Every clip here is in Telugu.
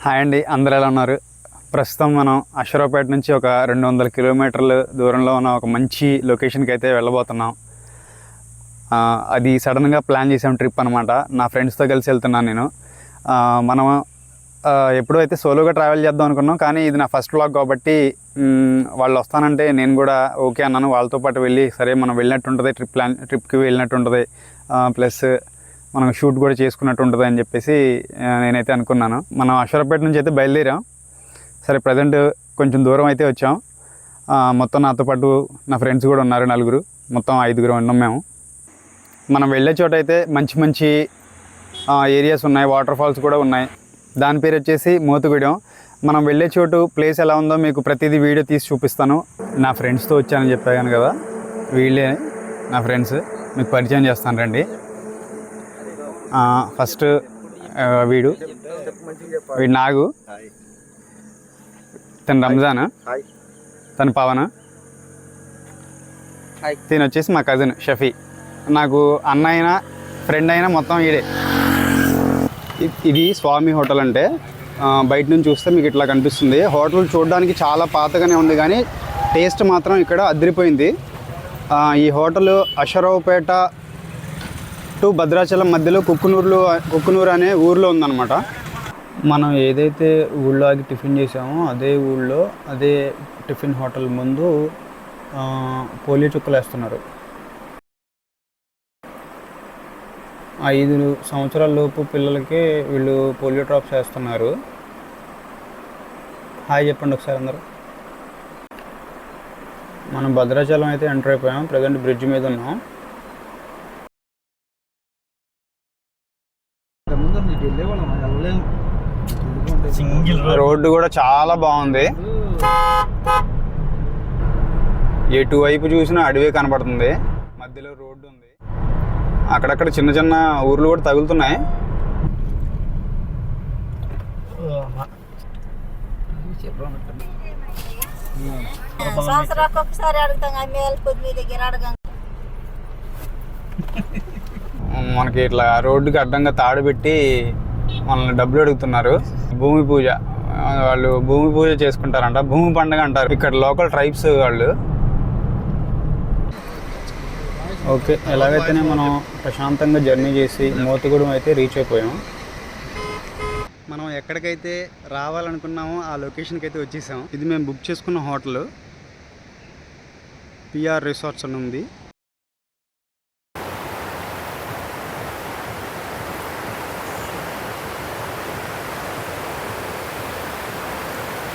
హాయ్ అండి, అందరూ ఎలా ఉన్నారు? ప్రస్తుతం మనం అశ్వరావుపేట నుంచి ఒక 200 కిలోమీటర్ల దూరంలో ఉన్న ఒక మంచి లొకేషన్కి అయితే వెళ్ళబోతున్నాం. అది సడన్గా ప్లాన్ చేసాం ట్రిప్ అనమాట. నా ఫ్రెండ్స్తో కలిసి వెళ్తున్నాను నేను. మనం ఎప్పుడూ అయితే సోలోగా ట్రావెల్ చేద్దాం అనుకున్నాం, కానీ ఇది నా ఫస్ట్ వ్లాగ్ కాబట్టి వాళ్ళు వస్తానంటే నేను కూడా ఓకే అన్నాను. వాళ్ళతో పాటు వెళ్ళి సరే మనం వెళ్ళినట్టు ఉంటుంది, ట్రిప్కి వెళ్ళినట్టు ఉంటుంది, ప్లస్ మనం షూట్ కూడా చేసుకున్నట్టు ఉంటుంది అని చెప్పేసి నేనైతే అనుకున్నాను. మనం అశ్వరావుపేట నుంచి అయితే బయలుదేరాం. సరే ప్రజెంట్ కొంచెం దూరం అయితే వచ్చాం. మొత్తం నాతో పాటు నా ఫ్రెండ్స్ కూడా ఉన్నారు, నలుగురు, మొత్తం 5గురు ఉన్నాం మేము. మనం వెళ్ళే చోట అయితే మంచి మంచి ఏరియాస్ ఉన్నాయి, వాటర్ ఫాల్స్ కూడా ఉన్నాయి. దాని పేరు వచ్చేసి మోతుగూడెం. మనం వెళ్ళే చోటు ప్లేస్ ఎలా ఉందో మీకు ప్రతిదీ వీడియో తీసి చూపిస్తాను. నా ఫ్రెండ్స్తో వచ్చానని చెప్పాను కదా, వీళ్ళే నా ఫ్రెండ్స్, మీకు పరిచయం చేస్తాను రండి. ఫస్ట్ వీడు నాగు, తను రంజాన్, తను పవన్, తిని వచ్చేసి మా కజిన్ షఫీ. నాకు అన్న అయినా ఫ్రెండ్ అయినా మొత్తం వీడే. ఇది స్వామి హోటల్ అంటే బయట నుంచి చూస్తే మీకు ఇట్లా కనిపిస్తుంది. హోటల్ చూడడానికి చాలా పాతగానే ఉంది, కానీ టేస్ట్ మాత్రం ఇక్కడ అదిరిపోయింది. ఈ హోటల్ అశ్వరావుపేట టు భద్రాచలం మధ్యలో కుక్కునూరు అనే ఊర్లో ఉందన్నమాట. మనం ఏదైతే ఊళ్ళో ఆగి టిఫిన్ చేసామో అదే ఊళ్ళో అదే టిఫిన్ హోటల్ ముందు పోలియో చుక్కలు వేస్తున్నారు. 5 సంవత్సరాల లోపు పిల్లలకి వీళ్ళు పోలియో డ్రాప్స్ వేస్తున్నారు. హాయ్ చెప్పండి ఒకసారి అందరూ. మనం భద్రాచలం అయితే ఎంటర్ అయిపోయాం, ప్రజెంట్ బ్రిడ్జ్ మీద ఉన్నాం. రోడ్డు కూడా చాలా బాగుంది, ఎటువైపు చూసినా అడవి కనపడుతుంది, మధ్యలో రోడ్డు ఉంది. అక్కడక్కడ చిన్న చిన్న ఊర్లు కూడా తగులుతున్నాయి. మనకి ఇట్లా రోడ్డుకి అడ్డంగా తాడు పెట్టి మనల్ని డబ్బులు అడుగుతున్నారు. భూమి పూజ, వాళ్ళు భూమి పూజ చేసుకుంటారంట, భూమి పండుగ అంటారు ఇక్కడ లోకల్ ట్రైబ్స్ వాళ్ళు. ఓకే, ఎలాగైతేనే మనం ప్రశాంతంగా జర్నీ చేసి మోతుగూడెం అయితే రీచ్ అయిపోయాం. మనం ఎక్కడికైతే రావాలనుకున్నామో ఆ లొకేషన్కి అయితే వచ్చేసాం. ఇది మేము బుక్ చేసుకున్న హోటల్ పిఆర్ రిసార్ట్స్ అని ఉంది.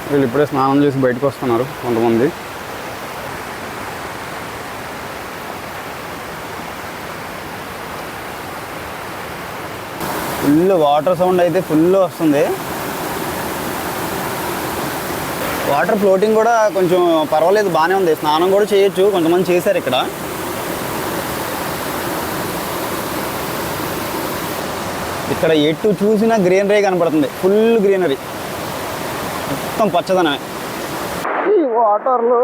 వీళ్ళు ఇప్పుడే స్నానం చేసి బయటకు వస్తున్నారు కొంతమంది. ఫుల్ వాటర్ సౌండ్ అయితే ఫుల్ వస్తుంది. వాటర్ ఫ్లోటింగ్ కూడా కొంచెం పర్వాలేదు, బాగానే ఉంది. స్నానం కూడా చేయొచ్చు, కొంతమంది చేశారు ఇక్కడ. ఇక్కడ ఎటు చూసినా గ్రీనరీ కనపడుతుంది, ఫుల్ గ్రీనరీ, మొత్తం పచ్చదనమే. ఈ వాటర్లో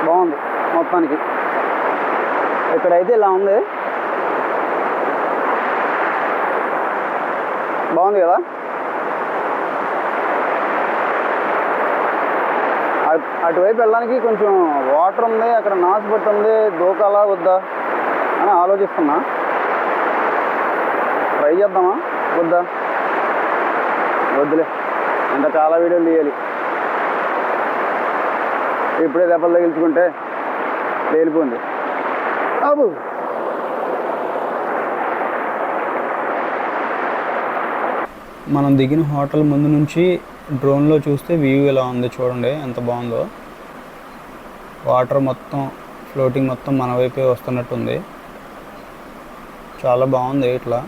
బాగుంది మొత్తానికి. ఇక్కడైతే ఇలా ఉంది, బాగుంది కదా. అటువైపు వెళ్ళడానికి కొంచెం వాటర్ ఉంది, అక్కడ నాసు పడుతుంది, దూకాలా వద్దా అని ఆలోచిస్తున్నా. ట్రై చేద్దామా వద్దా? వద్దులే, ఇంకా చాలా వీడియోలు తీయాలి. ఇప్పుడే దెబ్బలు తగిలించుకుంటే తేలిపోయింది. అబ్బు మనం దిగిన హోటల్ ముందు నుంచి డ్రోన్లో చూస్తే వ్యూ ఎలా ఉంది చూడండి, ఎంత బాగుందో. వాటర్ మొత్తం ఫ్లోటింగ్ మొత్తం మన వైపే వస్తున్నట్టుంది, చాలా బాగుంది. ఇట్లా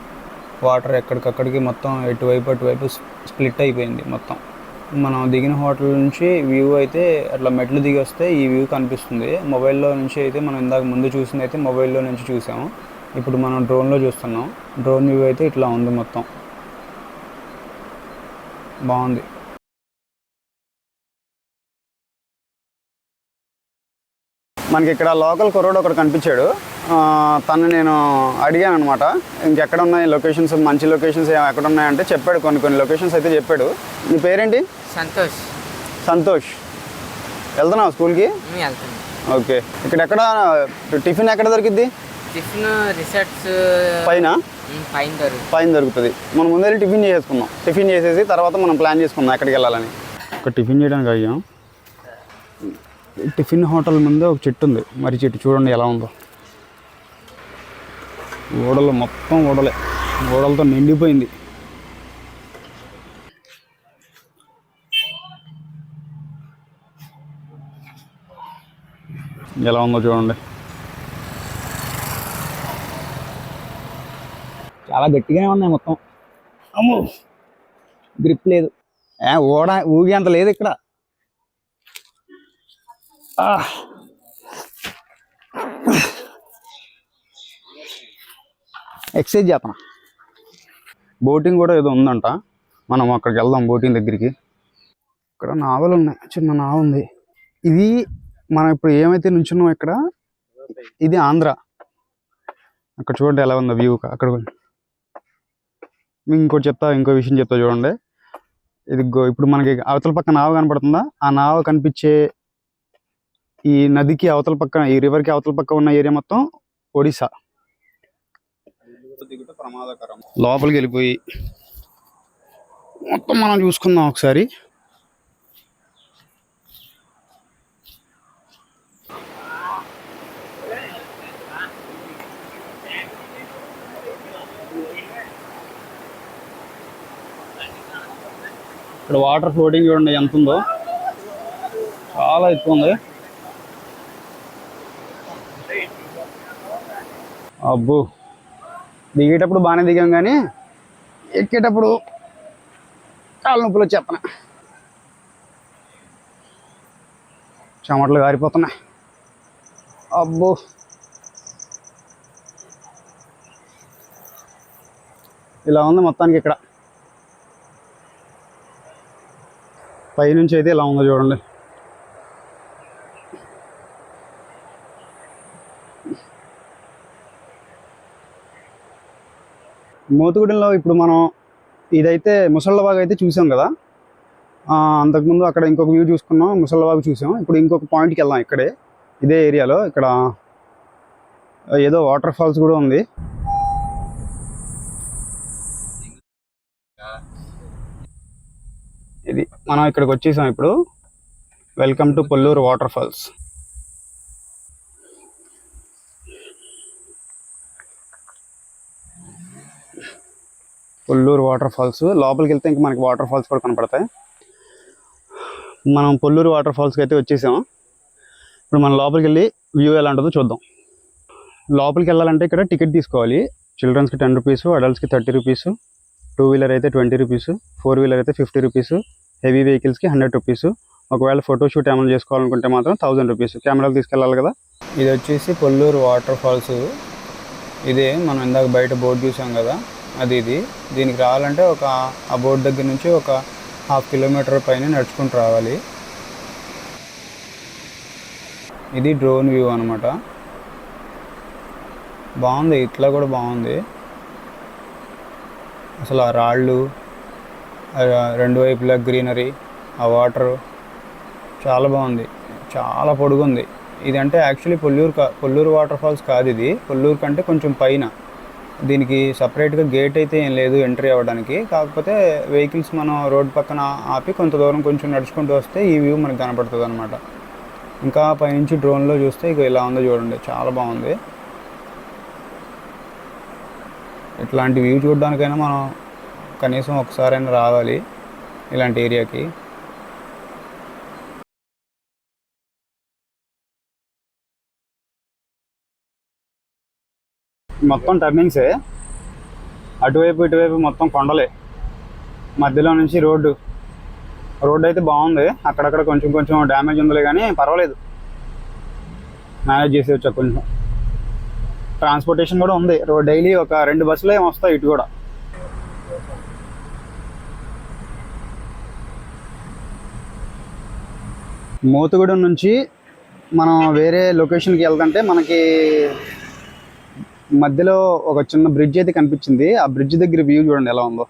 వాటర్ ఎక్కడికక్కడికి మొత్తం అటువైపు స్ప్లిట్ అయిపోయింది మొత్తం. మనం దిగిన హోటల్ నుంచి వ్యూ అయితే అట్లా మెట్లు దిగి వస్తే ఈ వ్యూ కనిపిస్తుంది. మొబైల్లో నుంచి అయితే మనం ఇందాక ముందు చూసింది అయితే మొబైల్లో నుంచి చూసాము, ఇప్పుడు మనం డ్రోన్లో చూస్తున్నాం. డ్రోన్ వ్యూ అయితే ఇట్లా ఉంది, మొత్తం బాగుంది. మనకి ఇక్కడ లోకల్ కుర్రోడు ఒకడు కనిపించాడు. తను నేను అడిగాను అనమాట, ఇంకెక్కడ ఉన్నాయి లొకేషన్స్, మంచి లొకేషన్స్ ఎక్కడ ఉన్నాయంటే చెప్పాడు. కొన్ని లొకేషన్స్ అయితే చెప్పాడు. నీ పేరేంటి? సంతోష్. సంతోష్, వెళ్తున్నావు స్కూల్కి? ఓకే. ఎక్కడ టిఫిన్ ఎక్కడ దొరికిద్ది? టిఫిన్ రిసార్ట్స్ పైన దొరుకుతుంది. మనం ముందు వెళ్ళి టిఫిన్ చేసుకుందాం. టిఫిన్ చేసేసి తర్వాత మనం ప్లాన్ చేసుకుందాం ఎక్కడికి వెళ్ళాలని. ఒక టిఫిన్ చేయడానికి అయ్యాం. టిఫిన్ హోటల్ ముందే ఒక చెట్టు ఉంది, మరి చెట్టు చూడండి ఎలా ఉందో. ఓడలు మొత్తం ఓడలతో నిండిపోయింది. ఎలా ఉందో చూడండి. చాలా గట్టిగానే ఉన్నాయి మొత్తం. అమ్మో, గ్రిప్ లేదు. ఓడ ఊగి అంత లేదు ఇక్కడ. ఎక్సైజ్ చేస్తాను. బోటింగ్ కూడా ఏదో ఉందంట, మనం అక్కడికి వెళ్దాం బోటింగ్ దగ్గరికి. ఇక్కడ నావలు ఉన్నాయి, చిన్న నావ ఉంది. ఇది మనం ఇప్పుడు ఏమైతే నుంచున్నాం ఇక్కడ, ఇది ఆంధ్ర. అక్కడ చూడండి ఎలా ఉందో వ్యూ. అక్కడ ఇంకో విషయం చెప్తా చూడండి. ఇది ఇప్పుడు మనకి అవతల పక్క నావ కనపడుతుందా? ఆ నావ కనిపించే ఈ నదికి అవతల పక్క, ఈ రివర్కి అవతల పక్క ఉన్న ఏరియా మొత్తం ఒడిశా. ప్రమాదకరం. లోపలికి వెళ్ళిపోయి మొత్తం మనం చూసుకుందాం ఒకసారి. ఇక్కడ వాటర్ ఫ్లోటింగ్ చూడండి ఎంత ఉందో, చాలా ఎక్కువ ఉంది. అబ్బో, దిగేటప్పుడు బాగానే దిగాం కానీ ఎక్కేటప్పుడు కాళ్ళ నొప్పులు వచ్చేస్తున్నాయి, చెమటలు గారిపోతున్నాయి. అబ్బో, ఇలా ఉంది మొత్తానికి. ఇక్కడ పైనుంచి అయితే ఇలా ఉందో చూడండి. మోతుగూడెంలో ఇప్పుడు మనం ఇదైతే ముసళ్ళవాగు అయితే చూసాం కదా. అంతకుముందు అక్కడ ఇంకొక వ్యూ చూసుకున్నాం, ముసళ్ళవాగు చూసాం. ఇప్పుడు ఇంకొక పాయింట్కి వెళ్దాం. ఇక్కడే ఇదే ఏరియాలో ఇక్కడ ఏదో వాటర్ ఫాల్స్ కూడా ఉంది. ఇది మనం ఇక్కడికి వచ్చేసాం ఇప్పుడు. Welcome to Polluru water falls. Polluru water falls లోపలికి వెళ్తే ఇంక మనకి వాటర్ ఫాల్స్ కూడా కనపడతాయి. మనం పొల్లూరు వాటర్ ఫాల్స్కి అయితే వచ్చేసాం. ఇప్పుడు మనం లోపలికి వెళ్ళి వ్యూ ఎలా ఉంటుందో చూద్దాం. లోపలికి వెళ్ళాలంటే ఇక్కడ టికెట్ తీసుకోవాలి. చిల్డ్రన్స్కి 10 రూపీస్, అడల్ట్స్కి 30 రూపీస్, 2 వీలర్ అయితే 20 రూపీస్, 4 వీలర్ అయితే 50 రూపీస్, హెవీ వెహికల్స్కి 100 రూపీస్. ఒకవేళ ఫోటోషూట్ ఏమైనా చేసుకోవాలనుకుంటే మాత్రం 1000 రూపీస్. కెమెరాలు తీసుకెళ్ళాలి కదా. ఇది వచ్చేసి పొల్లూరు వాటర్ ఫాల్స్. ఇదే మనం ఇందాక బయట బోర్డు చూసాం కదా, అది ఇది. దీనికి రావాలంటే ఆ బోర్డు దగ్గర నుంచి ఒక 1/2 కిలోమీటర్ పైన నడుచుకుంటూ రావాలి. ఇది డ్రోన్ వ్యూ అనమాట. బాగుంది, ఇట్లా కూడా బాగుంది. అసలు ఆ రాళ్ళు, రెండు వైపులా గ్రీనరీ, ఆ వాటరు చాలా బాగుంది. చాలా పొడుగుంది. ఇది అంటే యాక్చువల్లీ పొల్లూరు వాటర్ ఫాల్స్ కాదు ఇది. పొల్లూరు కంటే కొంచెం పైన. దీనికి సపరేట్గా గేట్ అయితే ఏం లేదు ఎంట్రీ అవ్వడానికి. కాకపోతే వెహికల్స్ మనం రోడ్ పక్కన ఆపి కొంత దూరం కొంచెం నడుచుకుంటూ వస్తే ఈ వ్యూ మనకు కనపడుతుంది అనమాట. ఇంకా పైనుంచి డ్రోన్లో చూస్తే ఇక ఇలా ఉందో చూడండి, చాలా బాగుంది. ఇట్లాంటి వ్యూ చూడడానికైనా మనం కనీసం ఒకసారైనా రావాలి ఇలాంటి ఏరియాకి. మొత్తం టర్నింగ్సే, అటువైపు ఇటువైపు మొత్తం కొండలే. మధ్యలో నుంచి రోడ్డు అయితే బాగుంది. అక్కడక్కడ కొంచెం డ్యామేజ్ ఉందిలే కానీ పర్వాలేదు, మేనేజ్ చేసేయచ్చు. కొంచెం ట్రాన్స్పోర్టేషన్ కూడా ఉంది. డైలీ ఒక 2 బస్సులు ఏమి వస్తాయి ఇటు కూడా. మోతుగూడెం నుంచి మనం వేరే లొకేషన్కి వెళ్తుంటే మనకి మధ్యలో ఒక చిన్న బ్రిడ్జ్ అయితే కనిపించింది. ఆ బ్రిడ్జ్ దగ్గర వ్యూ చూడండి ఎలా ఉందో.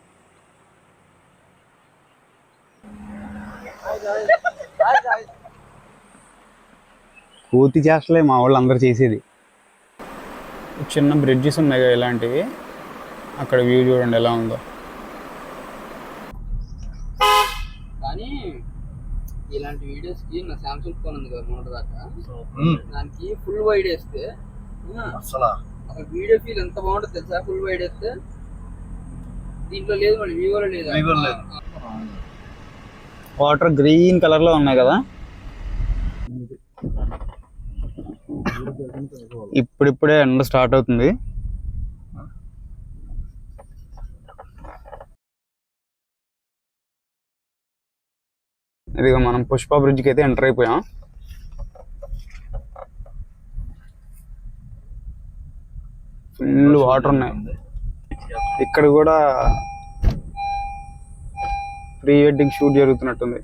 పూర్తి చేస్తలే మా వాళ్ళు అందరూ చేసేది. చిన్న బ్రిడ్జెస్ ఉన్నాయి కదా ఇలాంటివి, అక్కడ వ్యూ చూడండి ఎలా ఉందో. కానీ ఇలాంటి వీడియోస్ కి నా సామ్సంగ్ ఫోన్ ఉంది కదా మొన్నటి దాకా, దానికి ఫుల్ వైడ్ వేస్తే అసలు వీడియో ఫీల్ ఎంత బాగుంటుంది తెలుసా. ఫుల్ వైడ్ వేస్తే దీంట్లో లేదు, మళ్ళీ వివోలో లేదు. వాటర్ గ్రీన్ కలర్ లో ఉన్నాయి కదా. ఇప్పుడిప్పుడే ఎండ స్టార్ట్ అవుతుంది. ఇదిగో మనం పుష్ప బ్రిడ్జ్కి అయితే ఎంటర్ అయిపోయాం. ఫుల్ వాటర్ ఉన్నాయి. ఇక్కడ కూడా ప్రీ వెడ్డింగ్ షూట్ జరుగుతున్నట్టుంది.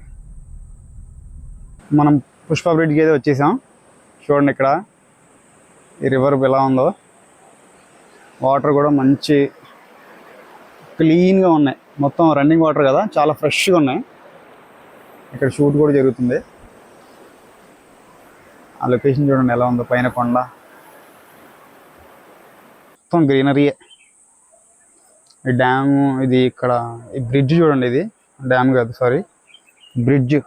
మనం పుష్ప బ్రిడ్జ్కి అయితే వచ్చేసాం. చూడండి ఇక్కడ ఈ రివర్ ఎలా ఉందో. వాటర్ కూడా మంచి క్లీన్గా ఉన్నాయి. మొత్తం రన్నింగ్ వాటర్ కదా, చాలా ఫ్రెష్గా ఉన్నాయి. ఇక్కడ షూట్ కూడా జరుగుతుంది. ఆ లొకేషన్ చూడండి ఎలా ఉందో. పైన కొండ, మొత్తం గ్రీనరీయే. ఈ డ్యాము, ఇది ఇక్కడ ఈ బ్రిడ్జ్ చూడండి. ఇది డ్యామ్ కాదు, సారీ, బ్రిడ్జ్,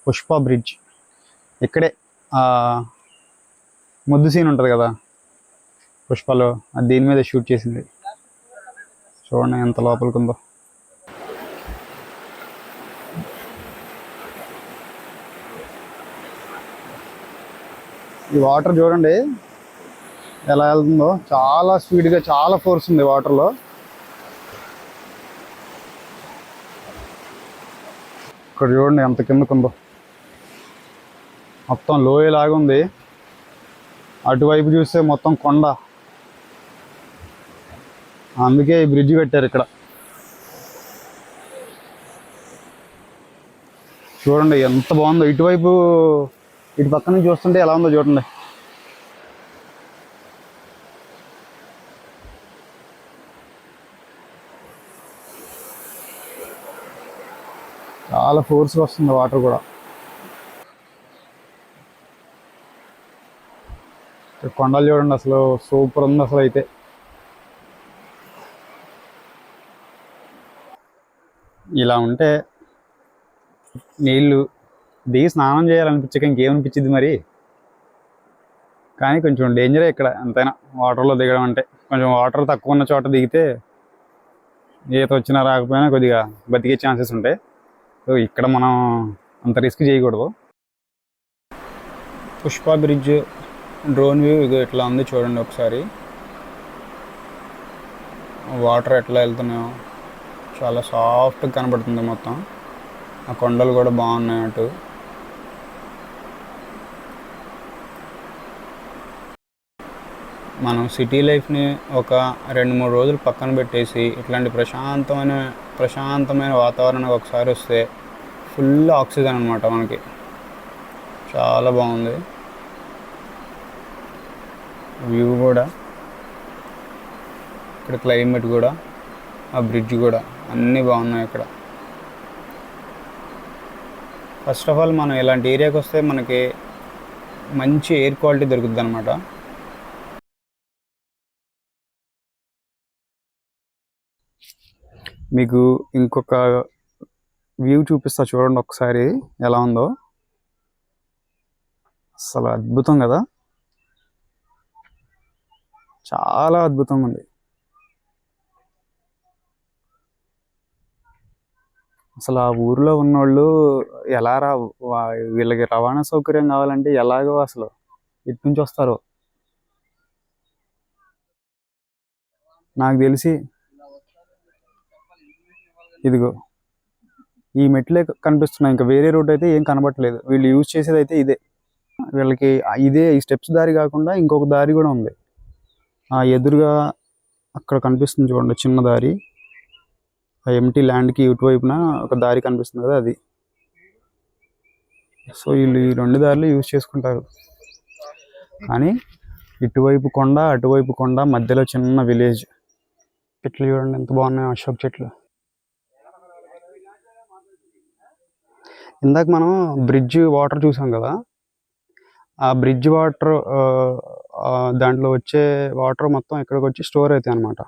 పుష్ప బ్రిడ్జ్. ఇక్కడే ముద్దు సీన్ ఉంటుంది కదా పుష్పలో, అది దీని మీద షూట్ చేసింది. చూడండి ఎంత లోపలికి ఉందో. ఈ వాటర్ చూడండి ఎలా వెళ్తుందో. చాలా స్పీడ్గా, చాలా ఫోర్స్ ఉంది వాటర్లో. ఇక్కడ చూడండి ఎంత కిందకుందో. మొత్తం లోయలాగా ఉంది. అటువైపు చూస్తే మొత్తం కొండ. అందుకే ఈ బ్రిడ్జ్ పెట్టారు ఇక్కడ. చూడండి ఎంత బాగుందో. ఇటువైపు, ఇటు పక్క నుంచి చూస్తుంటే ఎలా ఉందో చూడండి. చాలా ఫోర్స్గా వస్తుంది వాటర్ కూడా. కొండలు చూడండి అసలు సూపర్ ఉంది అసలు. అయితే ఇలా ఉంటే నీళ్ళు దిగి స్నానం చేయాలనిపించక ఇంకేమనిపించింది మరి. కానీ కొంచెం డేంజరే ఇక్కడ ఎంతైనా వాటర్లో దిగడం అంటే. కొంచెం వాటర్ తక్కువ ఉన్న చోట దిగితే ఈత వచ్చినా రాకపోయినా కొద్దిగా బతికే ఛాన్సెస్ ఉంటాయి. సో ఇక్కడ మనం అంత రిస్క్ చేయకూడదు. పుష్ప బ్రిడ్జ్ డ్రోన్ వ్యూ ఇగో ఇట్లా ఉంది చూడండి ఒకసారి. వాటర్ ఎట్లా వెళ్తున్నాయో చాలా సాఫ్ట్గా కనబడుతుంది మొత్తం. ఆ కొండలు కూడా బాగున్నాయి అటు. మనం సిటీ లైఫ్ని ఒక 2-3 రోజులు పక్కన పెట్టేసి ఇట్లాంటి ప్రశాంతమైన వాతావరణం ఒకసారి వస్తే ఫుల్ ఆక్సిజన్ అనమాట మనకి. చాలా బాగుంది వ్యూ కూడా, ఇక్కడ క్లైమేట్ కూడా, ఆ బ్రిడ్జ్ కూడా అన్నీ బాగున్నాయి ఇక్కడ. ఫస్ట్ ఆఫ్ ఆల్ మనం ఇలాంటి ఏరియాకి వస్తే మనకి మంచి ఎయిర్ క్వాలిటీ దొరుకుతుంది అనమాట. మీకు ఇంకొక వ్యూ చూపిస్తా చూడండి ఒకసారి ఎలా ఉందో. అసలు అద్భుతం కదా, చాలా అద్భుతంగా ఉంది. అసలు ఆ ఊరిలో ఉన్నోళ్ళు ఎలా వీళ్ళకి రవాణా సౌకర్యం కావాలంటే ఎలాగో అసలు ఇటు నుంచి వస్తారో. నాకు తెలిసి ఇదిగో ఈ మెట్లే కనిపిస్తున్నాయి, ఇంకా వేరే రూట్ అయితే ఏం కనబట్టలేదు. వీళ్ళు యూజ్ చేసేది అయితే ఇదే. వీళ్ళకి ఇదే, ఈ స్టెప్స్ దారి కాకుండా ఇంకొక దారి కూడా ఉంది. ఆ ఎదురుగా అక్కడ కనిపిస్తుంది చూడండి చిన్న దారి. ఆ ఎంటీ ల్యాండ్కి ఇటువైపున ఒక దారి కనిపిస్తుంది కదా, అది. సో వీళ్ళు ఈ 2 దారులు యూజ్ చేసుకుంటారు. కానీ ఇటువైపు కొండ అటువైపు కొండ మధ్యలో చిన్న విలేజ్. చెట్లు చూడండి ఎంత బాగున్నాయి, అశోక్ చెట్లు. ఇందాక మనం బ్రిడ్జ్ వాటర్ చూసాం కదా, ఆ బ్రిడ్జ్ వాటర్ దాంట్లో వచ్చే వాటర్ మొత్తం ఇక్కడికి వచ్చి స్టోర్ అవుతాయి అన్నమాట.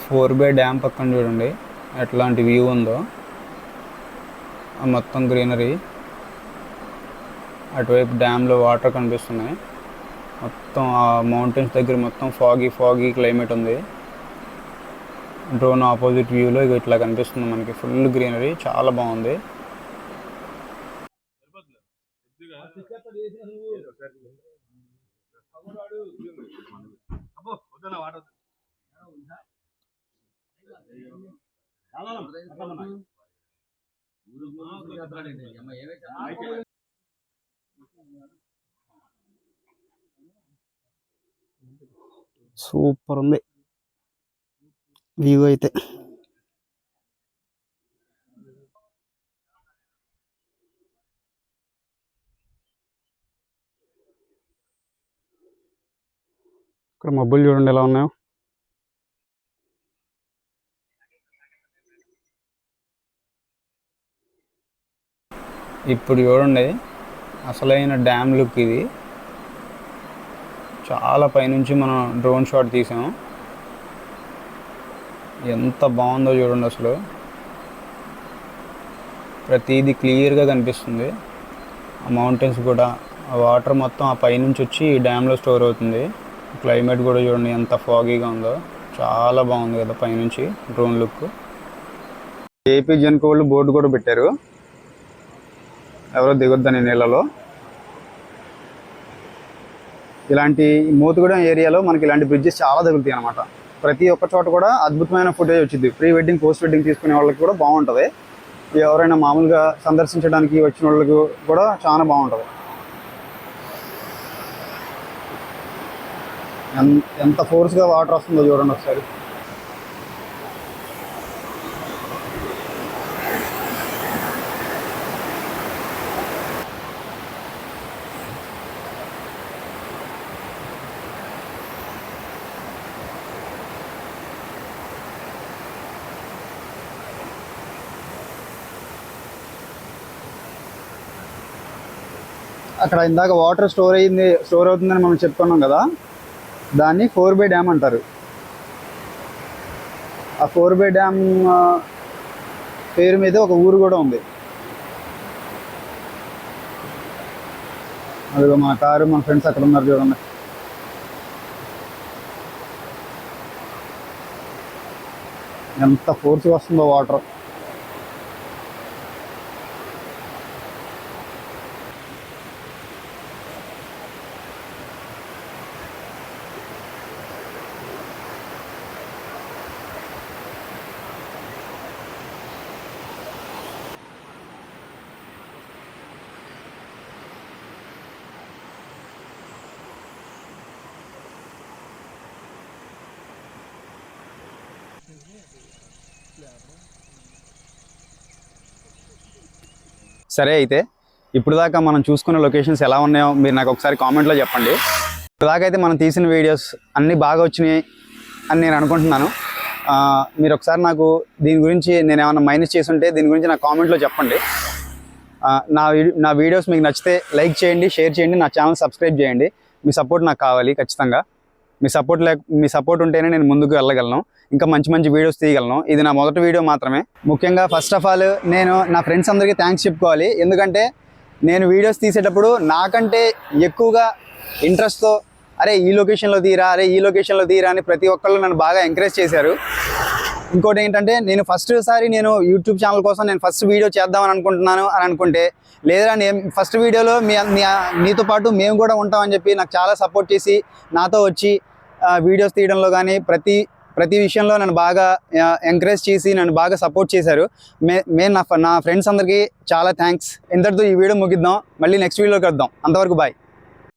ఫోర్ బే డ్యామ్ పక్కన చూడండి ఎట్లాంటి వ్యూ ఉందో, మొత్తం గ్రీనరీ. అటువైపు డ్యామ్లో వాటర్ కనిపిస్తున్నాయి. మొత్తం ఆ మౌంటైన్స్ దగ్గర మొత్తం ఫాగీ క్లైమేట్ ఉంది. డ్రోన్ ఆపోజిట్ వ్యూలో ఇట్లా కనిపిస్తుంది మనకి, ఫుల్ గ్రీనరీ, చాలా బాగుంది. సూపర్ ఉంది వ్యూ అయితే. ఇక్కడ మబ్బులు చూడండి ఎలా ఉన్నాయో. ఇప్పుడు చూడండి అసలైన డ్యామ్ లుక్ ఇది. చాలా పైనుంచి మనం డ్రోన్ షాట్ తీసాం. ఎంత బాగుందో చూడండి, అసలు ప్రతిదీ క్లియర్గా కనిపిస్తుంది. ఆ మౌంటైన్స్ కూడా, ఆ వాటర్ మొత్తం ఆ పైనుంచి వచ్చి ఈ డ్యామ్లో స్టోర్ అవుతుంది. క్లైమేట్ కూడా చూడండి ఎంత ఫాగీగా ఉందో, చాలా బాగుంది కదా పైనుంచి డ్రోన్ లుక్. ఏపీ జెన్కో వాళ్ళు బోర్డు కూడా పెట్టారు, ఎవరో దిగొద్దని నీళ్ళలో. ఇలాంటి మోతుగూడెం ఏరియాలో మనకి ఇలాంటి బ్రిడ్జెస్ చాలా తగులుతాయి అనమాట. ప్రతి ఒక్క చోట కూడా అద్భుతమైన ఫుటేజ్ వచ్చింది. ప్రీ వెడ్డింగ్ పోస్ట్ వెడ్డింగ్ తీసుకునే వాళ్ళకి కూడా బాగుంటుంది. ఎవరైనా మామూలుగా సందర్శించడానికి వచ్చిన వాళ్ళకి కూడా చాలా బాగుంటుంది. ఎంత ఫోర్స్గా వాటర్ వస్తుందో చూడండి ఒకసారి. అక్కడ ఇందాక వాటర్ స్టోర్ అవుతుందని మనం చెప్పుకున్నాం కదా, దాన్ని 4 బే డ్యామ్ అంటారు. ఆ 4 బే డ్యామ్ పేరు మీద ఒక ఊరు కూడా ఉంది. అదిగో మా కారు, మన ఫ్రెండ్స్ అక్కడ ఉన్నారు చూడండి. ఎంత ఫోర్స్ వస్తుందో వాటర్. సరే, అయితే ఇప్పుడు దాకా మనం చూసుకున్న లొకేషన్స్ ఎలా ఉన్నాయో మీరు నాకు ఒకసారి కామెంట్లో చెప్పండి. ఇప్పుడు దాకా అయితే మనం తీసిన వీడియోస్ అన్నీ బాగా వచ్చినాయి అని నేను అనుకుంటున్నాను. మీరు ఒకసారి నాకు దీని గురించి నేను ఏమైనా మైనస్ చేసి ఉంటే దీని గురించి నాకు కామెంట్లో చెప్పండి. నా వీడియోస్ మీకు నచ్చితే లైక్ చేయండి, షేర్ చేయండి, నా ఛానల్ సబ్స్క్రైబ్ చేయండి. మీ సపోర్ట్ నాకు కావాలి ఖచ్చితంగా. మీ సపోర్ట్ ఉంటేనే నేను ముందుకు వెళ్ళగలను, ఇంకా మంచి మంచి వీడియోస్ తీయగలను. ఇది నా మొదటి వీడియో మాత్రమే. ముఖ్యంగా ఫస్ట్ ఆఫ్ ఆల్ నేను నా ఫ్రెండ్స్ అందరికీ థ్యాంక్స్ చెప్పుకోవాలి. ఎందుకంటే నేను వీడియోస్ తీసేటప్పుడు నాకంటే ఎక్కువగా ఇంట్రెస్ట్తో అరే ఈ లొకేషన్లో తీరా అని ప్రతి ఒక్కళ్ళు నన్ను బాగా ఎంకరేజ్ చేశారు. ఇంకోటి ఏంటంటే నేను నేను యూట్యూబ్ ఛానల్ కోసం నేను ఫస్ట్ వీడియో చేద్దామని అనుకుంటే లేదా నేను ఫస్ట్ వీడియోలో మీతో పాటు మేము కూడా ఉంటామని చెప్పి నాకు చాలా సపోర్ట్ చేసి నాతో వచ్చి వీడియోస్ తీయడంలో కానీ ప్రతి విషయంలో నన్ను బాగా ఎంకరేజ్ చేసి నన్ను బాగా సపోర్ట్ చేశారు. నా ఫ్రెండ్స్ అందరికీ చాలా థ్యాంక్స్. ఇంతటితో ఈ వీడియో ముగిద్దాం. మళ్ళీ నెక్స్ట్ వీడియోకి వద్దాం. అంతవరకు బాయ్.